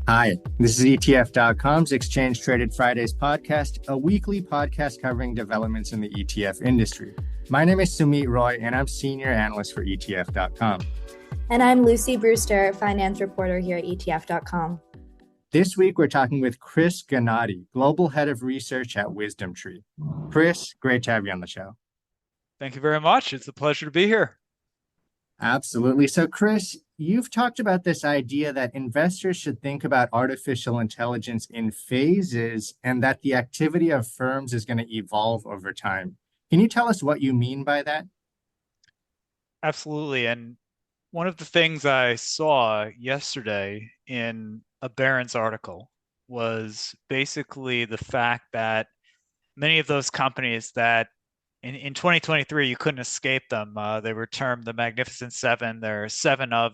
Hi, this is ETF.com's Exchange Traded Fridays podcast, a weekly podcast covering developments in the ETF industry. My name is Sumit Roy, and I'm Senior Analyst for ETF.com. And I'm Lucy Brewster, Finance Reporter here at ETF.com. This week, we're talking with Chris Gannatti, Global Head of Research at WisdomTree. Chris, great to have you on the show. Thank you very much. It's a pleasure to be here. Absolutely. So, Chris, you've talked about this idea that investors should think about artificial intelligence in phases and that the activity of firms is going to evolve over time. Can you tell us what you mean by that? Absolutely. And one of the things I saw yesterday in a Barron's article was basically the fact that many of those companies that in 2023, you couldn't escape them. They were termed the Magnificent Seven. There are seven of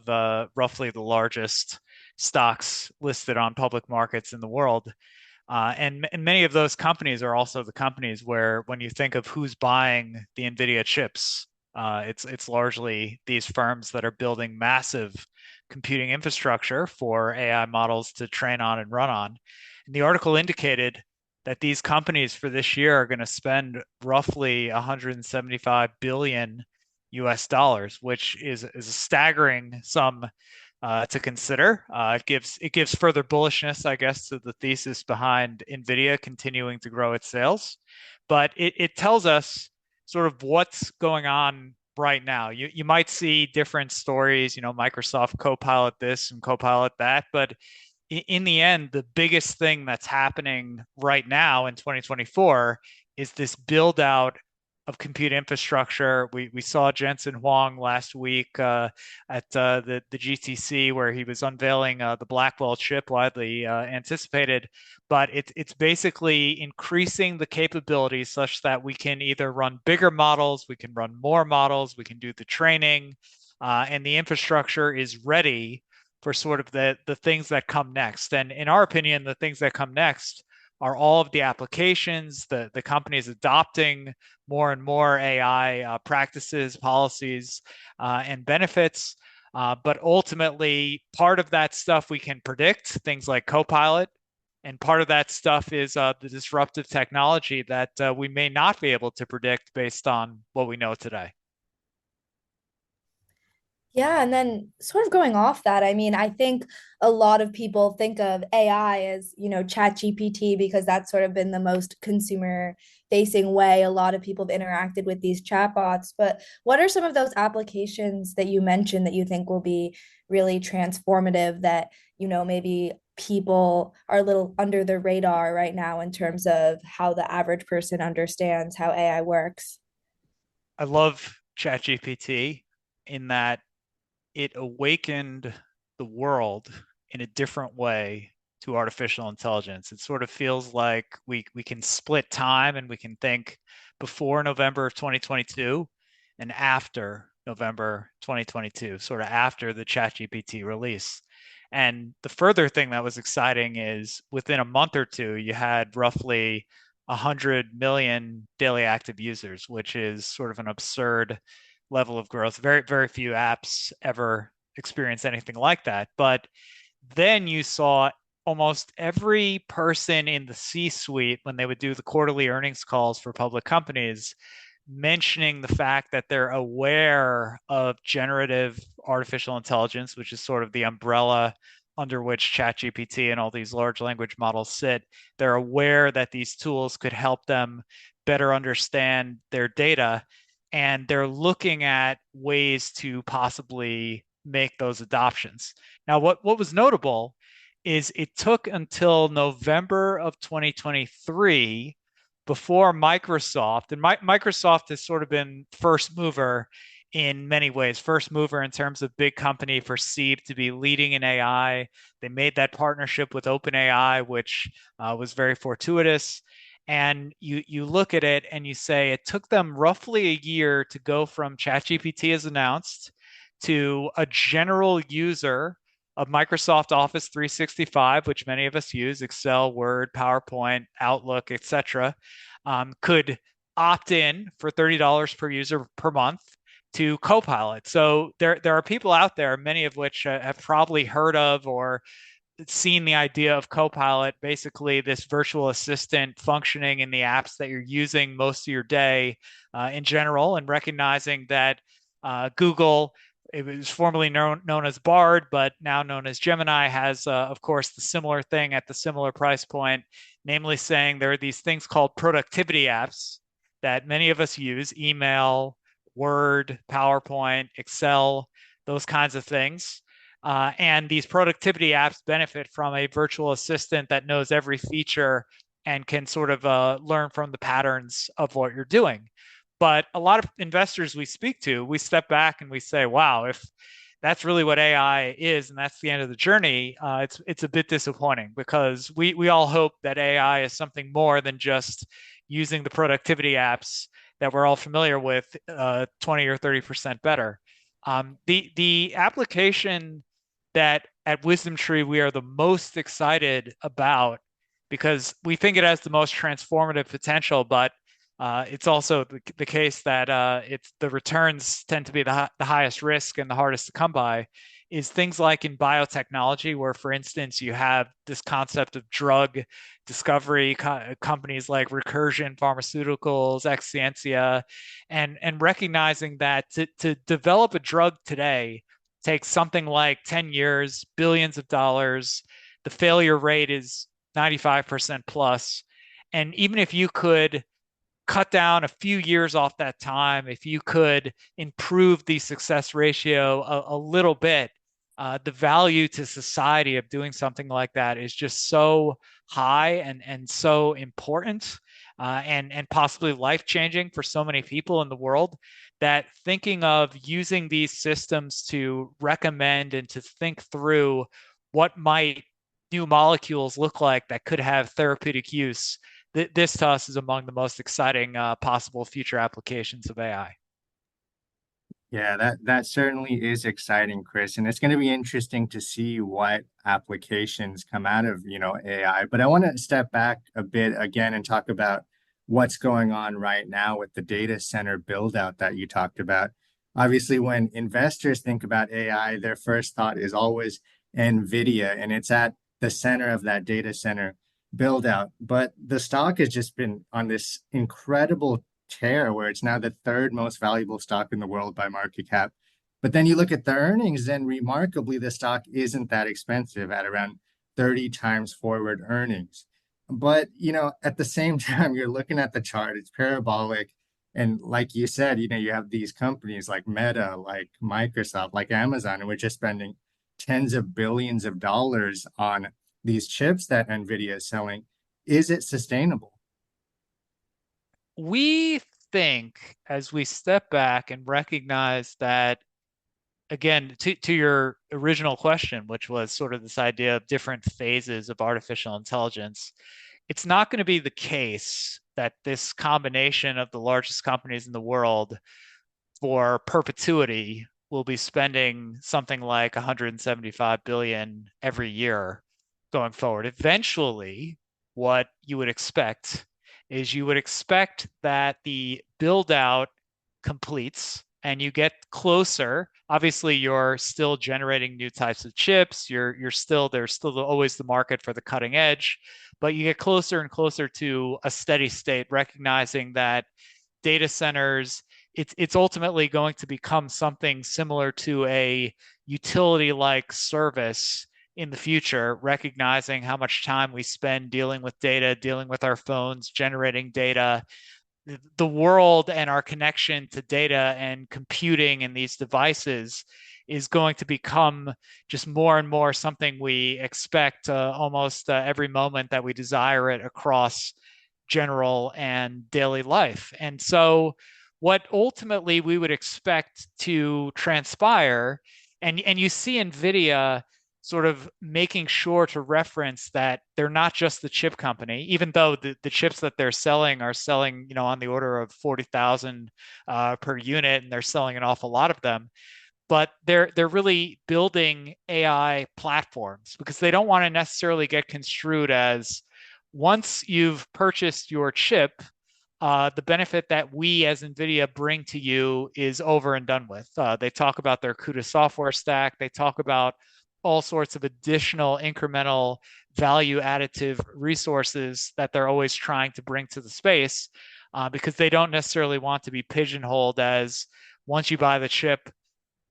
roughly the largest stocks listed on public markets in the world. And many of those companies are also the companies where, when you think of who's buying the NVIDIA chips, it's largely these firms that are building massive computing infrastructure for AI models to train on and run on. And the article indicated that these companies for this year are going to spend roughly 175 billion US dollars, which is a staggering sum to consider. It gives further bullishness, I guess, to the thesis behind NVIDIA continuing to grow its sales. But it tells us sort of what's going on right now. You might see different stories, Microsoft Copilot this and Copilot that, but in the end, the biggest thing that's happening right now in 2024 is this build out of compute infrastructure. We saw Jensen Huang last week at the GTC, where he was unveiling the Blackwell chip, widely anticipated. But it's basically increasing the capabilities such that we can either run bigger models, we can run more models, we can do the training, and the infrastructure is ready for sort of the things that come next. And in our opinion, the things that come next are all of the applications, the companies adopting more and more AI practices, policies, and benefits. But ultimately, part of that stuff we can predict, things like Copilot, and part of that stuff is the disruptive technology that we may not be able to predict based on what we know today. Yeah, and then sort of going off that, I think a lot of people think of AI as, Chat GPT because that's sort of been the most consumer facing way a lot of people have interacted with these chatbots. But what are some of those applications that you mentioned that you think will be really transformative that, maybe people are a little under the radar right now in terms of how the average person understands how AI works? I love ChatGPT in that it awakened the world in a different way to artificial intelligence. It sort of feels like we can split time and we can think before November of 2022 and after November 2022, sort of after the ChatGPT release. And the further thing that was exciting is within a month or two, you had roughly 100 million daily active users, which is sort of an absurd level of growth. Very, very few apps ever experience anything like that. But then you saw almost every person in the C-suite, when they would do the quarterly earnings calls for public companies, mentioning the fact that they're aware of generative artificial intelligence, which is sort of the umbrella under which ChatGPT and all these large language models sit. They're aware that these tools could help them better understand their data, and they're looking at ways to possibly make those adoptions. Now, what was notable is it took until November of 2023 before Microsoft, and Microsoft has sort of been first mover in many ways, first mover in terms of big company perceived to be leading in AI. They made that partnership with OpenAI, which was very fortuitous. And you look at it and you say it took them roughly a year to go from ChatGPT as announced to a general user of Microsoft Office 365, which many of us use, Excel, Word, PowerPoint, Outlook, etc., could opt in for $30 per user per month to Copilot. So there are people out there, many of which have probably heard of or seen the idea of Copilot, basically this virtual assistant functioning in the apps that you're using most of your day in general, and recognizing that Google, it was formerly known as Bard, but now known as Gemini, has, of course, the similar thing at the similar price point, namely saying there are these things called productivity apps that many of us use: email, Word, PowerPoint, Excel, those kinds of things. And these productivity apps benefit from a virtual assistant that knows every feature and can sort of learn from the patterns of what you're doing. But a lot of investors we speak to, we step back and we say, wow, if that's really what AI is and that's the end of the journey, it's a bit disappointing, because we all hope that AI is something more than just using the productivity apps that we're all familiar with 20 or 30% better. The application that at WisdomTree we are the most excited about, because we think it has the most transformative potential, but it's also the case that it's the returns tend to be the highest risk and the hardest to come by, is things like in biotechnology, where, for instance, you have this concept of drug discovery companies like Recursion Pharmaceuticals, Exscientia, and recognizing that to develop a drug today takes something like 10 years, billions of dollars. The failure rate is 95% plus. And even if you could cut down a few years off that time, if you could improve the success ratio a little bit, the value to society of doing something like that is just so high and so important, and possibly life changing for so many people in the world, that thinking of using these systems to recommend and to think through what might new molecules look like that could have therapeutic use, this to us is among the most exciting possible future applications of AI. Yeah, that certainly is exciting, Chris, and it's going to be interesting to see what applications come out of, AI. But I want to step back a bit again and talk about what's going on right now with the data center build out that you talked about. Obviously, when investors think about AI, their first thought is always NVIDIA, and it's at the center of that data center build out. But the stock has just been on this incredible tear where it's now the third most valuable stock in the world by market cap. But then you look at the earnings, and remarkably, the stock isn't that expensive at around 30 times forward earnings. But, at the same time, you're looking at the chart, it's parabolic. And like you said, you have these companies like Meta, like Microsoft, like Amazon, and we're just spending tens of billions of dollars on these chips that NVIDIA is selling. Is it sustainable? We think, as we step back and recognize that, again, to your original question, which was sort of this idea of different phases of artificial intelligence, it's not going to be the case that this combination of the largest companies in the world for perpetuity will be spending something like 175 billion every year going forward. Eventually, what you would expect is you would expect that the build out completes and you get closer. Obviously, you're still generating new types of chips. There's still always the market for the cutting edge, but you get closer and closer to a steady state, recognizing that data centers, it's ultimately going to become something similar to a utility like service in the future, recognizing how much time we spend dealing with data, dealing with our phones, generating data. The world and our connection to data and computing in these devices is going to become just more and more something we expect almost every moment that we desire it across general and daily life. And so, what ultimately we would expect to transpire, and you see NVIDIA sort of making sure to reference that they're not just the chip company, even though the chips that they're selling are selling, on the order of 40,000 per unit, and they're selling an awful lot of them. But they're really building AI platforms, because they don't want to necessarily get construed as, once you've purchased your chip, the benefit that we as NVIDIA bring to you is over and done with. They talk about their CUDA software stack. They talk about all sorts of additional incremental value additive resources that they're always trying to bring to the space, because they don't necessarily want to be pigeonholed as once you buy the chip,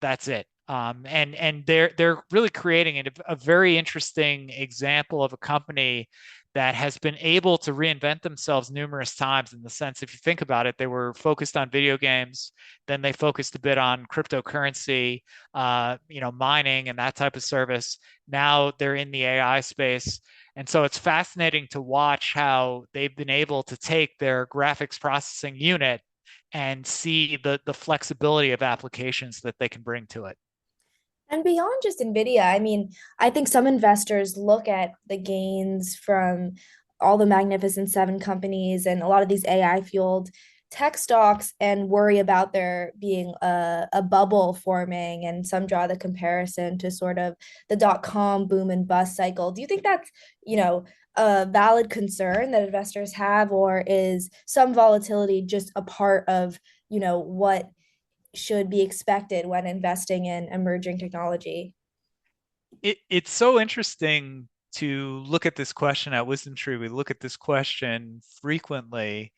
that's it. And they're really creating a very interesting example of a company that has been able to reinvent themselves numerous times. In the sense, if you think about it, they were focused on video games, then they focused a bit on cryptocurrency, mining and that type of service. Now they're in the AI space. And so it's fascinating to watch how they've been able to take their graphics processing unit and see the flexibility of applications that they can bring to it. And beyond just Nvidia, I mean, I think some investors look at the gains from all the Magnificent Seven companies and a lot of these AI fueled tech stocks and worry about there being a bubble forming. And some draw the comparison to sort of the dot-com boom and bust cycle. Do you think that's, a valid concern that investors have, or is some volatility just a part of, what should be expected when investing in emerging technology? It's so interesting to look at this question at WisdomTree. We look at this question frequently,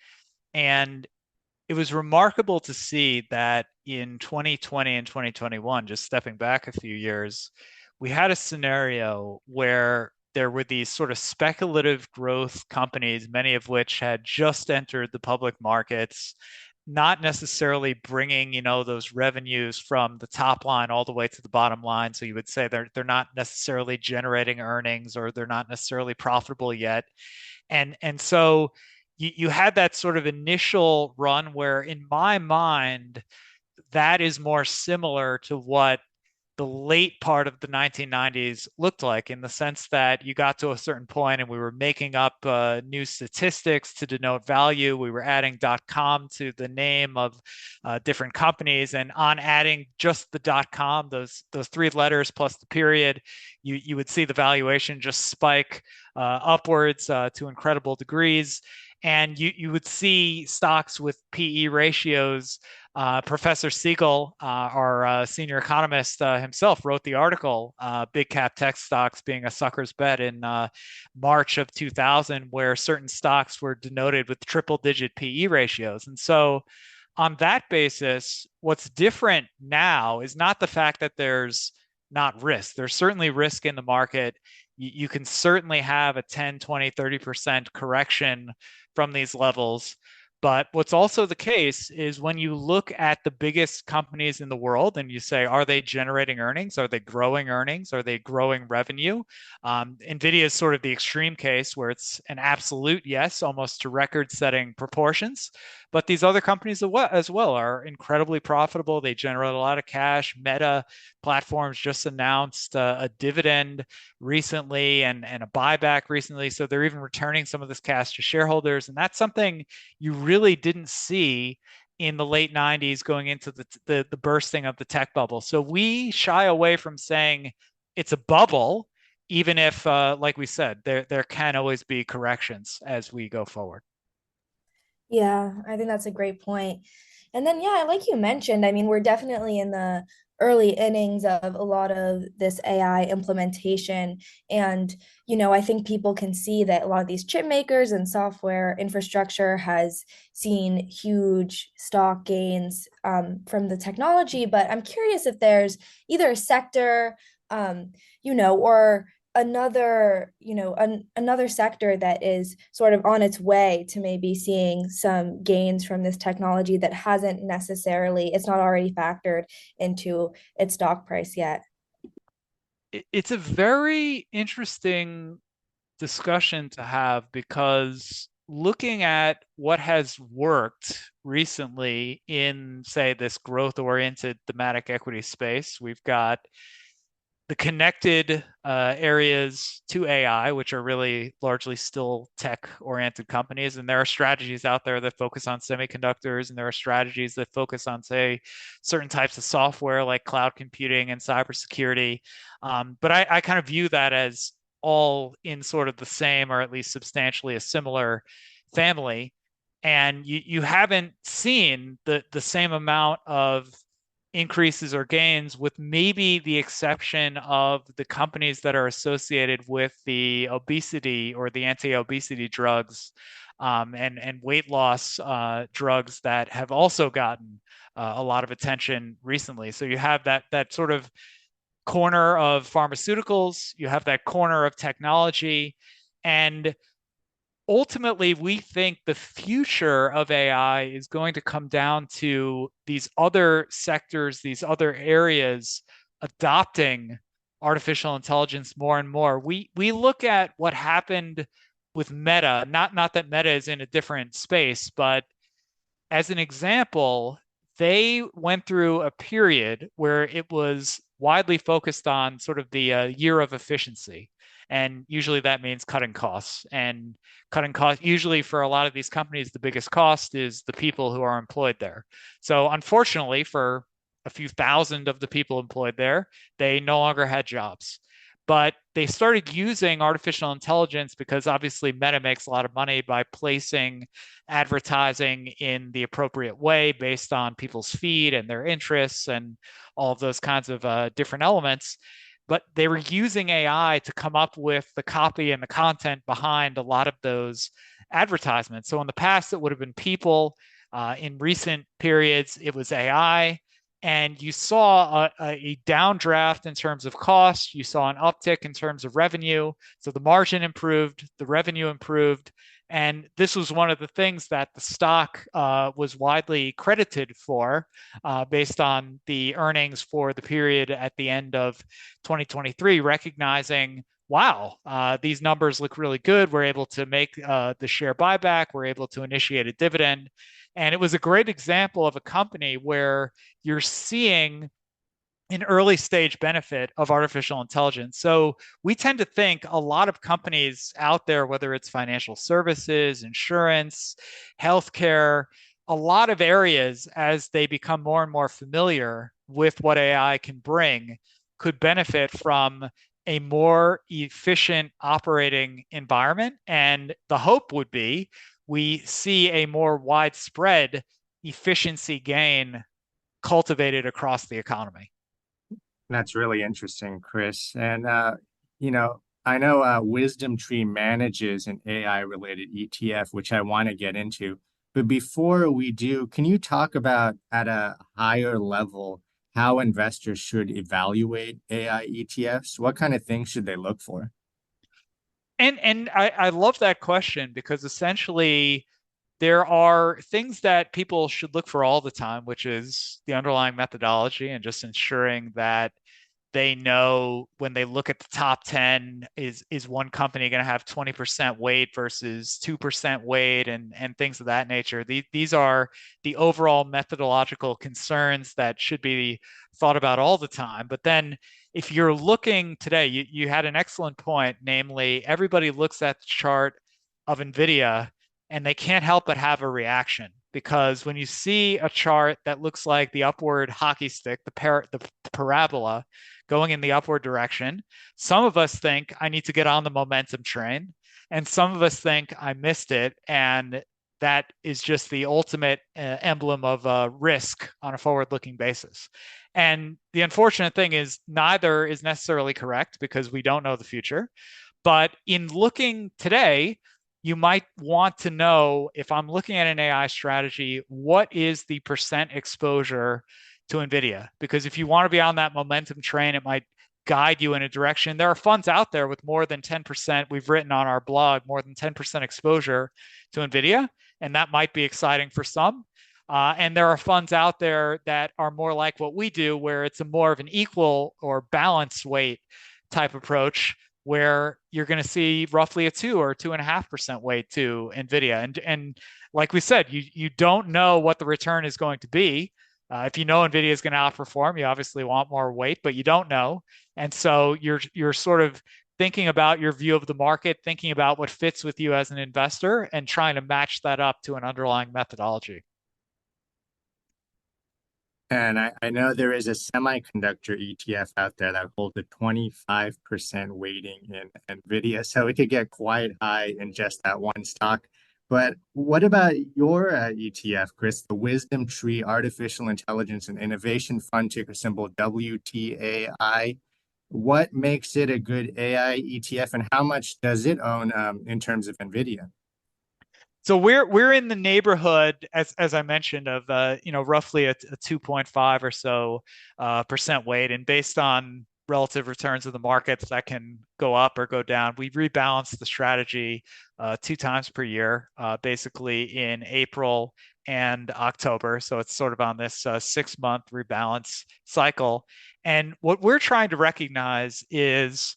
and it was remarkable to see that in 2020 and 2021, just stepping back a few years, we had a scenario where there were these sort of speculative growth companies, many of which had just entered the public markets, not necessarily bringing, those revenues from the top line all the way to the bottom line. So you would say they're not necessarily generating earnings, or they're not necessarily profitable yet. And so you had that sort of initial run where, in my mind, that is more similar to what the late part of the 1990s looked like, in the sense that you got to a certain point and we were making up new statistics to denote value. We were adding .com to the name of different companies, and on adding just the .com, those three letters plus the period, you would see the valuation just spike upwards to incredible degrees. And you would see stocks with PE ratios. Professor Siegel, our senior economist himself, wrote the article, Big Cap Tech Stocks Being a Sucker's Bet, in March of 2000, where certain stocks were denoted with triple digit PE ratios. And so, on that basis, what's different now is not the fact that there's not risk. There's certainly risk in the market. You can certainly have a 10, 20, 30% correction from these levels. But what's also the case is, when you look at the biggest companies in the world and you say, are they generating earnings? Are they growing earnings? Are they growing revenue? NVIDIA is sort of the extreme case, where it's an absolute yes, almost to record-setting proportions. But these other companies as well are incredibly profitable. They generate a lot of cash. Meta Platforms just announced a dividend recently, and a buyback recently. So they're even returning some of this cash to shareholders. And that's something you really didn't see in the late 90s, going into the bursting of the tech bubble. So we shy away from saying it's a bubble, even if, like we said, there can always be corrections as we go forward. Yeah, I think that's a great point. And then, yeah, like you mentioned, I mean, we're definitely in the early innings of a lot of this AI implementation. And, I think people can see that a lot of these chip makers and software infrastructure has seen huge stock gains from the technology. But I'm curious if there's either a sector, or another sector that is sort of on its way to maybe seeing some gains from this technology that hasn't necessarily, it's not already factored into its stock price yet. It's a very interesting discussion to have, because looking at what has worked recently in, say, this growth oriented thematic equity space, we've got the connected areas to AI, which are really largely still tech-oriented companies. And there are strategies out there that focus on semiconductors, and there are strategies that focus on, say, certain types of software like cloud computing and cybersecurity. But I kind of view that as all in sort of the same, or at least substantially a similar family. And you haven't seen the same amount of increases or gains, with maybe the exception of the companies that are associated with the obesity or the anti-obesity drugs, and weight loss drugs that have also gotten a lot of attention recently. So you have that sort of corner of pharmaceuticals, you have that corner of technology, and ultimately, we think the future of AI is going to come down to these other sectors, these other areas adopting artificial intelligence more and more. We look at what happened with Meta, not that Meta is in a different space, but as an example, they went through a period where it was widely focused on sort of the year of efficiency. And usually that means cutting costs. And cutting costs, usually for a lot of these companies, the biggest cost is the people who are employed there. So, unfortunately, for a few thousand of the people employed there, they no longer had jobs. But they started using artificial intelligence because obviously Meta makes a lot of money by placing advertising in the appropriate way based on people's feed and their interests and all of those kinds of different elements. But they were using AI to come up with the copy and the content behind a lot of those advertisements. So in the past, it would have been people. In recent periods, it was AI. And you saw a downdraft in terms of cost. You saw an uptick in terms of revenue. So the margin improved, the revenue improved. And this was one of the things that the stock was widely credited for based on the earnings for the period at the end of 2023, recognizing, wow, these numbers look really good. We're able to make the share buyback. We're able to initiate a dividend. And it was a great example of a company where you're seeing an early stage benefit of artificial intelligence. So we tend to think a lot of companies out there, whether it's financial services, insurance, healthcare, a lot of areas as they become more and more familiar with what AI can bring, could benefit from a more efficient operating environment. And the hope would be we see a more widespread efficiency gain cultivated across the economy. That's really interesting, Chris. I know WisdomTree manages an AI related ETF, which I want to get into. But before we do, can you talk about at a higher level how investors should evaluate AI ETFs? What kind of things should they look for? And I love that question because essentially there are things that people should look for all the time, which is the underlying methodology and just ensuring that they know when they look at the top 10, is one company going to have 20% weight versus 2% weight and things of that nature. These are the overall methodological concerns that should be thought about all the time. But then if you're looking today, you had an excellent point, namely everybody looks at the chart of NVIDIA and they can't help but have a reaction because when you see a chart that looks like the upward hockey stick, the parabola, going in the upward direction. Some of us think I need to get on the momentum train, and some of us think I missed it. And that is just the ultimate emblem of risk on a forward looking basis. And the unfortunate thing is, neither is necessarily correct because we don't know the future. But in looking today, you might want to know if I'm looking at an AI strategy, what is the percent exposure to NVIDIA? Because if you want to be on that momentum train, it might guide you in a direction. There are funds out there with more than 10%. We've written on our blog more than 10% exposure to NVIDIA, and that might be exciting for some. And there are funds out there that are more like what we do, where it's a more of an equal or balanced weight type approach, where you're going to see roughly a 2 or 2.5% weight to NVIDIA. And like we said, you don't know what the return is going to be. If you know NVIDIA is going to outperform, you obviously want more weight, but you don't know. And so you're sort of thinking about your view of the market, thinking about what fits with you as an investor, and trying to match that up to an underlying methodology. And I know there is a semiconductor ETF out there that holds a 25% weighting in NVIDIA. So it could get quite high in just that one stock. But what about your ETF, Chris, the Wisdom Tree Artificial Intelligence and Innovation Fund, ticker symbol WTAI? What makes it a good AI ETF, and how much does it own in terms of NVIDIA? So we're in the neighborhood, as I mentioned, of roughly a 2.5 or so percent weight, and based on relative returns of the markets, that can go up or go down. We rebalance the strategy two times per year, basically in April and October. So it's sort of on this 6 month rebalance cycle. And what we're trying to recognize is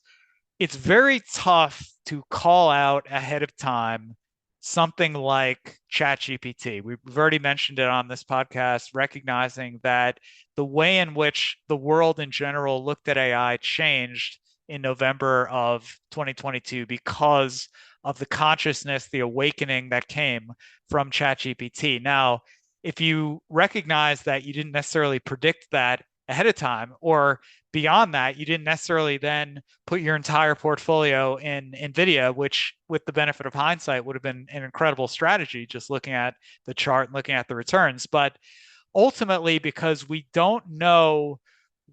it's very tough to call out ahead of time something like ChatGPT. We've already mentioned it on this podcast, recognizing that the way in which the world in general looked at AI changed in November of 2022 because of the consciousness, the awakening that came from ChatGPT. Now, if you recognize that you didn't necessarily predict that ahead of time, or beyond that, you didn't necessarily then put your entire portfolio in NVIDIA, which, with the benefit of hindsight, would have been an incredible strategy, just looking at the chart and looking at the returns. But ultimately, because we don't know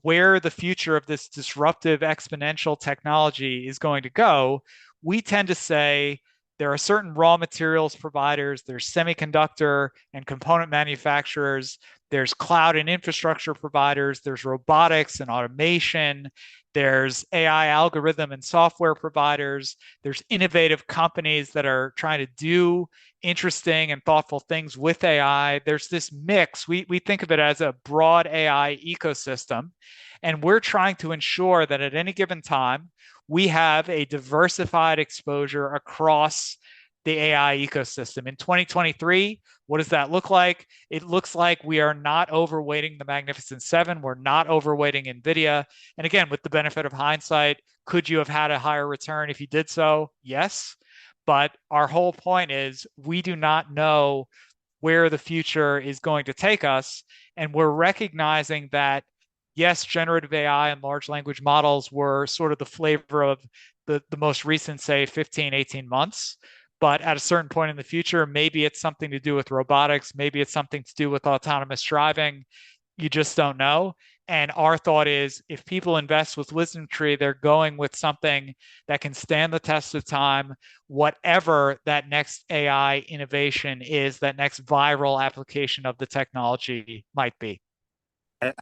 where the future of this disruptive exponential technology is going to go, we tend to say there are certain raw materials providers, there's semiconductor and component manufacturers, there's cloud and infrastructure providers, there's robotics and automation, there's AI algorithm and software providers, there's innovative companies that are trying to do interesting and thoughtful things with AI. There's this mix. We think of it as a broad AI ecosystem. And we're trying to ensure that at any given time, we have a diversified exposure across the AI ecosystem. In 2023, what does that look like? It looks like we are not overweighting the Magnificent Seven. We're not overweighting NVIDIA. And again, with the benefit of hindsight, could you have had a higher return if you did so? Yes. But our whole point is we do not know where the future is going to take us. And we're recognizing that, yes, generative AI and large language models were sort of the flavor of the most recent, say, 15, 18 months. But at a certain point in the future, maybe it's something to do with robotics, maybe it's something to do with autonomous driving. You just don't know. And our thought is if people invest with WisdomTree, they're going with something that can stand the test of time, whatever that next AI innovation is, that next viral application of the technology might be.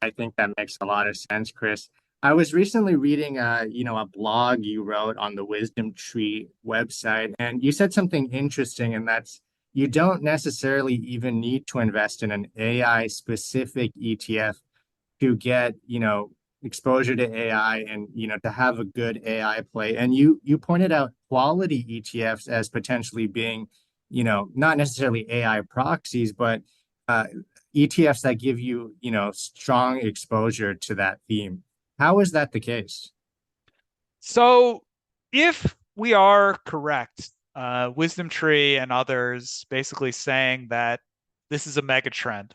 I think that makes a lot of sense, Chris. I was recently reading a blog you wrote on the Wisdom Tree website, and you said something interesting, and that's you don't necessarily even need to invest in an AI specific ETF to get, exposure to AI and, to have a good AI play. And you pointed out quality ETFs as potentially being, not necessarily AI proxies, but ETFs that give you, strong exposure to that theme. How is that the case? So, if we are correct, Wisdom Tree and others basically saying that this is a mega trend,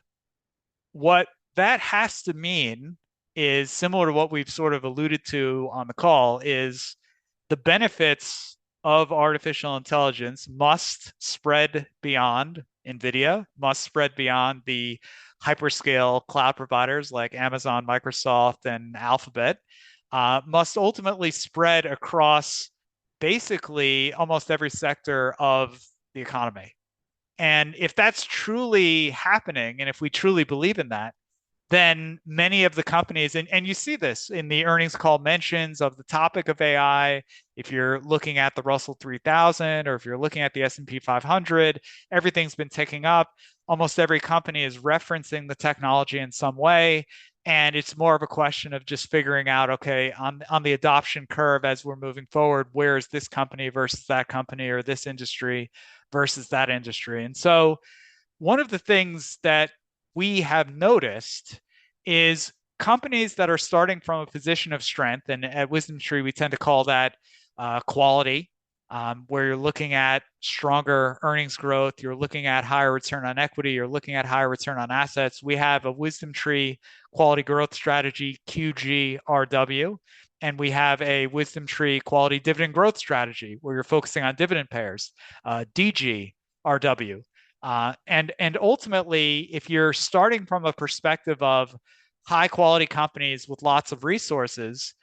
what that has to mean is similar to what we've sort of alluded to on the call is the benefits of artificial intelligence must spread beyond NVIDIA, must spread beyond the hyperscale cloud providers like Amazon, Microsoft, and Alphabet, must ultimately spread across basically almost every sector of the economy. And if that's truly happening, and if we truly believe in that, then many of the companies, and you see this in the earnings call mentions of the topic of AI, if you're looking at the Russell 3000 or if you're looking at the S&P 500, everything's been ticking up. Almost every company is referencing the technology in some way. And it's more of a question of just figuring out, okay, on the adoption curve as we're moving forward, where is this company versus that company or this industry versus that industry? And so one of the things that we have noticed is companies that are starting from a position of strength, and at WisdomTree, we tend to call that quality, where you're looking at stronger earnings growth, you're looking at higher return on equity, you're looking at higher return on assets. We have a WisdomTree quality growth strategy, QGRW, and we have a WisdomTree quality dividend growth strategy where you're focusing on dividend payers, DG. RW. And ultimately, if you're starting from a perspective of high quality companies with lots of resources,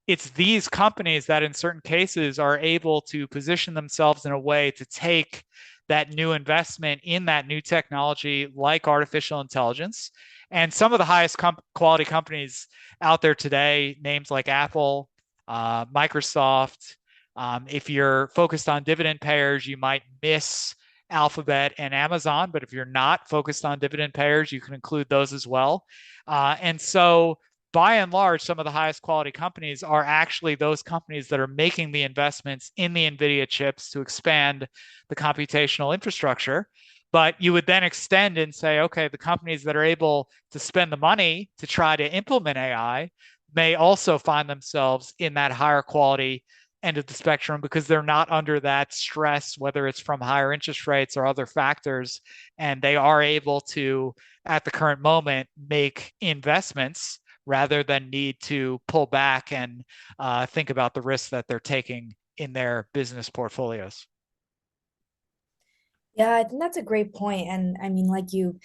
it's these companies that in certain cases are able to position themselves in a way to take that new investment in that new technology like artificial intelligence. And some of the highest quality companies out there today, names like Apple, Microsoft. If you're focused on dividend payers, you might miss Alphabet and Amazon, but if you're not focused on dividend payers, you can include those as well. And so by and large, some of the highest quality companies are actually those companies that are making the investments in the NVIDIA chips to expand the computational infrastructure. But you would then extend and say, okay, the companies that are able to spend the money to try to implement AI may also find themselves in that higher quality end of the spectrum because they're not under that stress, whether it's from higher interest rates or other factors, and they are able to, at the current moment, make investments rather than need to pull back and think about the risks that they're taking in their business portfolios. Yeah, I think that's a great point. And I mean, like you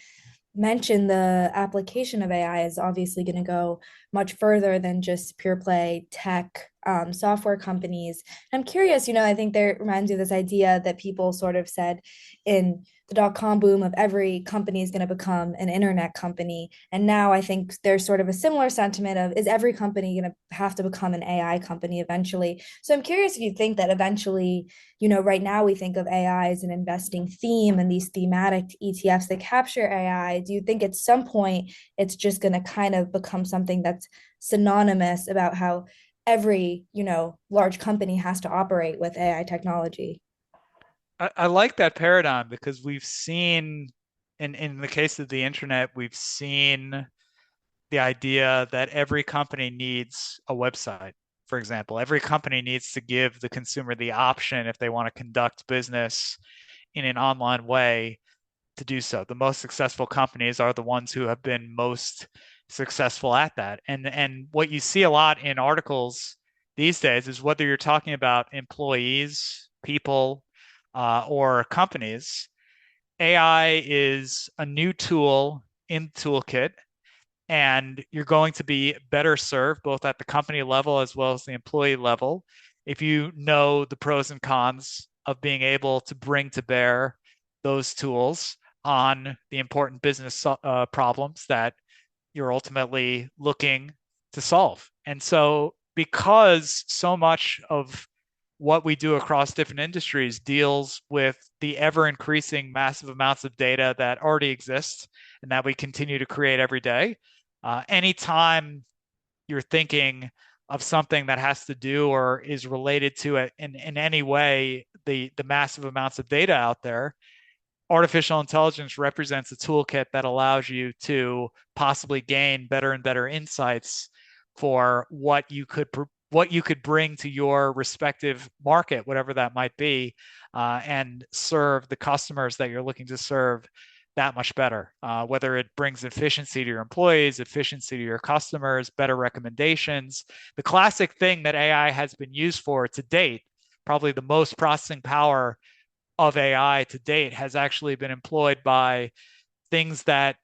mentioned, the application of AI is obviously going to go much further than just pure play tech software companies. I'm curious, I think there reminds me of this idea that people sort of said in the dot-com boom of every company is going to become an internet company. And now I think there's sort of a similar sentiment of, is every company going to have to become an AI company eventually? So I'm curious if you think that eventually, right now we think of AI as an investing theme and these thematic ETFs that capture AI. Do you think at some point it's just going to kind of become something that's synonymous about how every, large company has to operate with AI technology? I like that paradigm because we've seen, in the case of the internet, we've seen the idea that every company needs a website. For example, every company needs to give the consumer the option if they want to conduct business in an online way to do so. The most successful companies are the ones who have been most successful at that. And what you see a lot in articles these days is whether you're talking about employees, people, or companies, AI is a new tool in the toolkit, and you're going to be better served both at the company level as well as the employee level if you know the pros and cons of being able to bring to bear those tools on the important business problems that you're ultimately looking to solve. And so, because so much of what we do across different industries deals with the ever increasing massive amounts of data that already exist and that we continue to create every day, anytime you're thinking of something that has to do or is related to it in any way, the massive amounts of data out there, artificial intelligence represents a toolkit that allows you to possibly gain better and better insights for what you could bring to your respective market, whatever that might be, and serve the customers that you're looking to serve that much better. Whether it brings efficiency to your employees, efficiency to your customers, better recommendations. The classic thing that AI has been used for to date, probably the most processing power of AI to date, has actually been employed by things that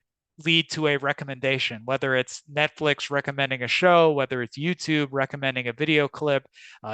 lead to a recommendation, whether it's Netflix recommending a show, whether it's YouTube recommending a video clip.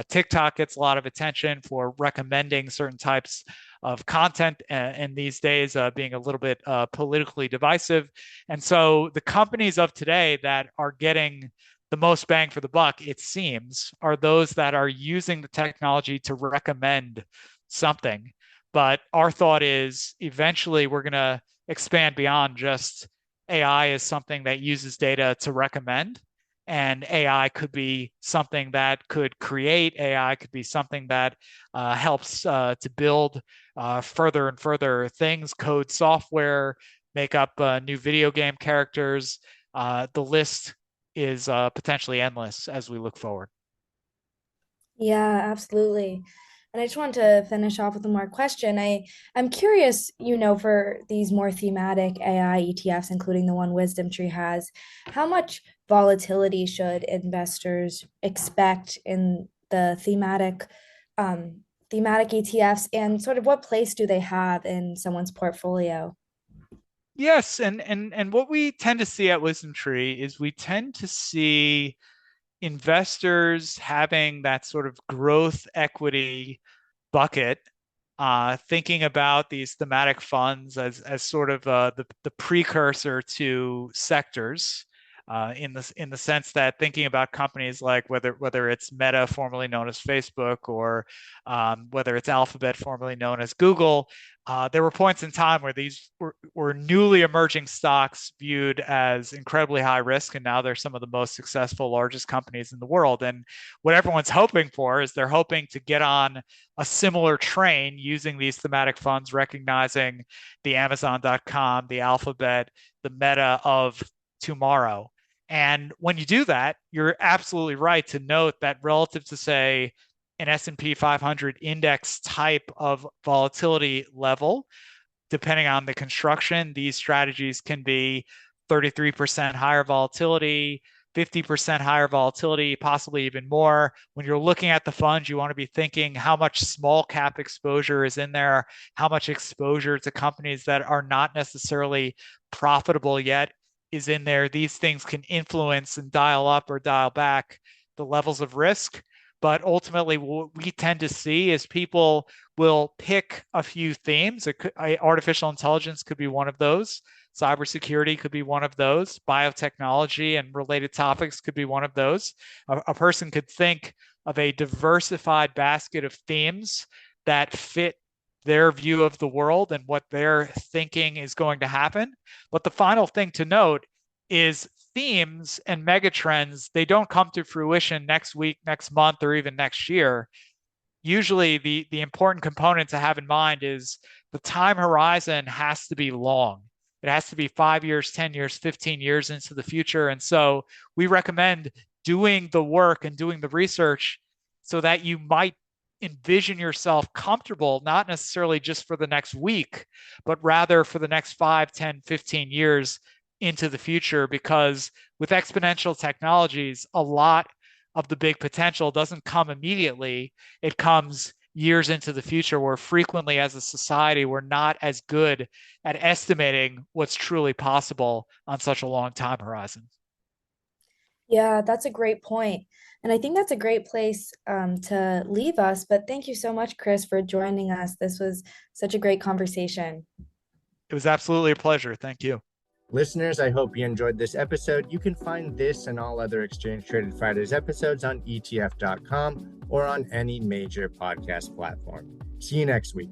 TikTok gets a lot of attention for recommending certain types of content, and these days being a little bit politically divisive. And so the companies of today that are getting the most bang for the buck, it seems, are those that are using the technology to recommend something. But our thought is eventually we're going to expand beyond just AI is something that uses data to recommend. And AI could be something that could create, AI could be something that helps to build further and further things, code software, make up new video game characters. The list is potentially endless as we look forward. Yeah, absolutely. And I just wanted to finish off with one more question. I'm curious, for these more thematic AI ETFs, including the one WisdomTree has, how much volatility should investors expect in the thematic thematic ETFs, and sort of what place do they have in someone's portfolio? Yes, and what we tend to see at WisdomTree is we tend to see investors having that sort of growth equity bucket, thinking about these thematic funds as sort of the precursor to sectors, in the sense that thinking about companies like whether it's Meta, formerly known as Facebook, or whether it's Alphabet, formerly known as Google. There were points in time where these were newly emerging stocks viewed as incredibly high risk, and now they're some of the most successful, largest companies in the world. And what everyone's hoping for is they're hoping to get on a similar train using these thematic funds, recognizing the Amazon.com, the Alphabet, the Meta of tomorrow. And when you do that, you're absolutely right to note that relative to, say, an S&P 500 index type of volatility level, depending on the construction, these strategies can be 33% higher volatility, 50% higher volatility, possibly even more. When you're looking at the funds, you want to be thinking how much small cap exposure is in there, how much exposure to companies that are not necessarily profitable yet is in there. These things can influence and dial up or dial back the levels of risk. But ultimately, what we tend to see is people will pick a few themes. Artificial intelligence could be one of those. Cybersecurity could be one of those. Biotechnology and related topics could be one of those. A person could think of a diversified basket of themes that fit their view of the world and what they're thinking is going to happen. But the final thing to note is themes and megatrends, they don't come to fruition next week, next month, or even next year. Usually the important component to have in mind is the time horizon has to be long. It has to be 5 years, 10 years, 15 years into the future. And so we recommend doing the work and doing the research so that you might envision yourself comfortable, not necessarily just for the next week, but rather for the next 5, 10, 15 years into the future. Because with exponential technologies, a lot of the big potential doesn't come immediately. It comes years into the future, where frequently as a society, we're not as good at estimating what's truly possible on such a long time horizon. Yeah, that's a great point. And I think that's a great place to leave us. But thank you so much, Chris, for joining us. This was such a great conversation. It was absolutely a pleasure. Thank you. Listeners, I hope you enjoyed this episode. You can find this and all other Exchange Traded Fridays episodes on ETF.com or on any major podcast platform. See you next week.